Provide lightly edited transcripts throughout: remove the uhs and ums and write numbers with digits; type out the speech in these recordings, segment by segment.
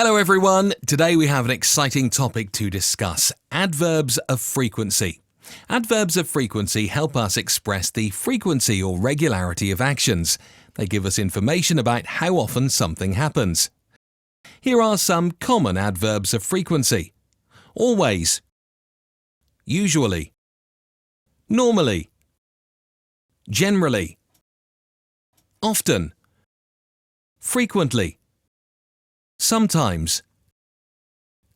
Hello everyone! Today we have an exciting topic to discuss: adverbs of frequency. Adverbs of frequency help us express the frequency or regularity of actions. They give us information about how often something happens. Here are some common adverbs of frequency: always, usually, normally, generally, often, frequently, sometimes,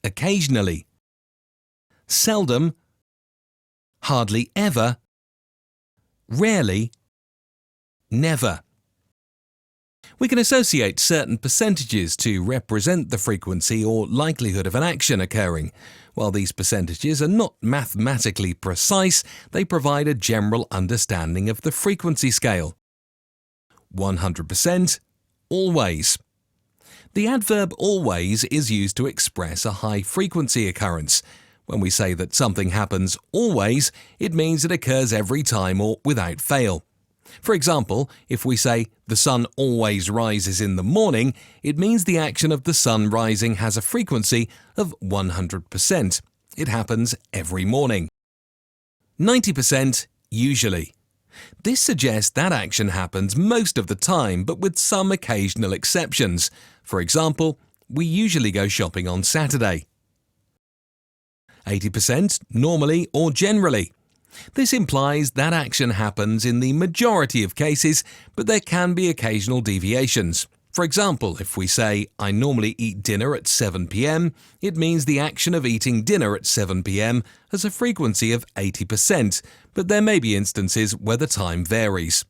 occasionally, seldom, hardly ever, rarely, never. We can associate certain percentages to represent the frequency or likelihood of an action occurring. While these percentages are not mathematically precise, they provide a general understanding of the frequency scale. 100%, always. The adverb always is used to express a high-frequency occurrence. When we say that something happens always, it means it occurs every time or without fail. For example, if we say, "The sun always rises in the morning," it means the action of the sun rising has a frequency of 100%. It happens every morning. 90%, usually. This suggests that action happens most of the time, but with some occasional exceptions. For example, we usually go shopping on Saturday. 80%, normally or generally. This implies that action happens in the majority of cases, but there can be occasional deviations. For example, if we say, "I normally eat dinner at 7 p.m., it means the action of eating dinner at 7 p.m. has a frequency of 80%, but there may be instances where the time varies.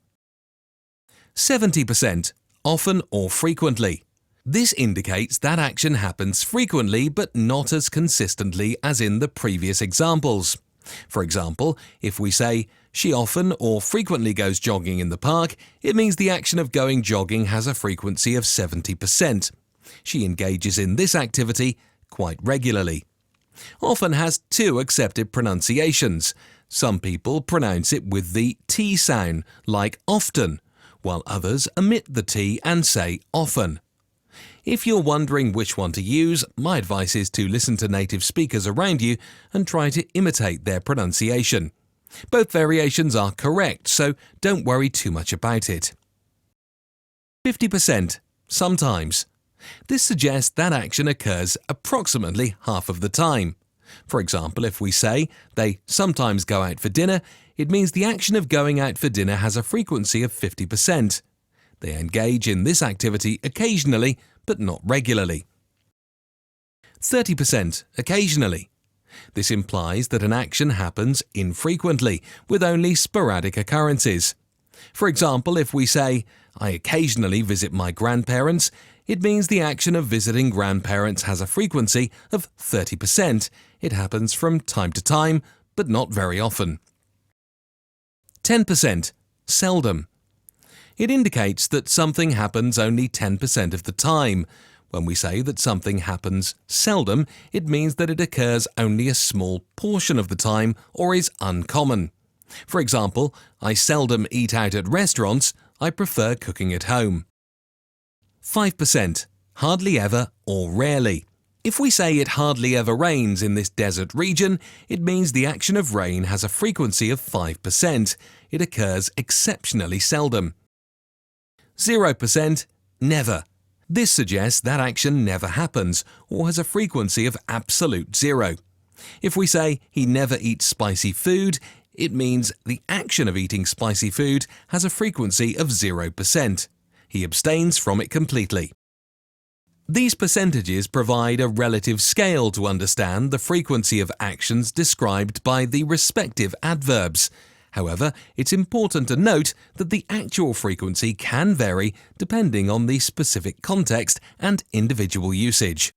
70%, often or frequently. This indicates that action happens frequently but not as consistently as in the previous examples. For example, if we say, "She often or frequently goes jogging in the park," it means the action of going jogging has a frequency of 70%. She engages in this activity quite regularly. Often has two accepted pronunciations. Some people pronounce it with the T sound, like often, while others omit the T and say often. If you're wondering which one to use, my advice is to listen to native speakers around you and try to imitate their pronunciation. Both variations are correct, so don't worry too much about it. 50%, sometimes. This suggests that action occurs approximately half of the time. For example, if we say, "They sometimes go out for dinner," it means the action of going out for dinner has a frequency of 50%. They engage in this activity occasionally, but not regularly. 30%, occasionally. This implies that an action happens infrequently, with only sporadic occurrences. For example, if we say, "I occasionally visit my grandparents," it means the action of visiting grandparents has a frequency of 30%. It happens from time to time, but not very often. 10%, seldom. It indicates that something happens only 10% of the time. When we say that something happens seldom, it means that it occurs only a small portion of the time or is uncommon. For example, "I seldom eat out at restaurants, I prefer cooking at home." 5%, hardly ever or rarely. If we say it hardly ever rains in this desert region, it means the action of rain has a frequency of 5%. It occurs exceptionally seldom. 0%, never. This suggests that action never happens or has a frequency of absolute zero. If we say, "He never eats spicy food," it means the action of eating spicy food has a frequency of 0%. He abstains from it completely. These percentages provide a relative scale to understand the frequency of actions described by the respective adverbs. However, it's important to note that the actual frequency can vary depending on the specific context and individual usage.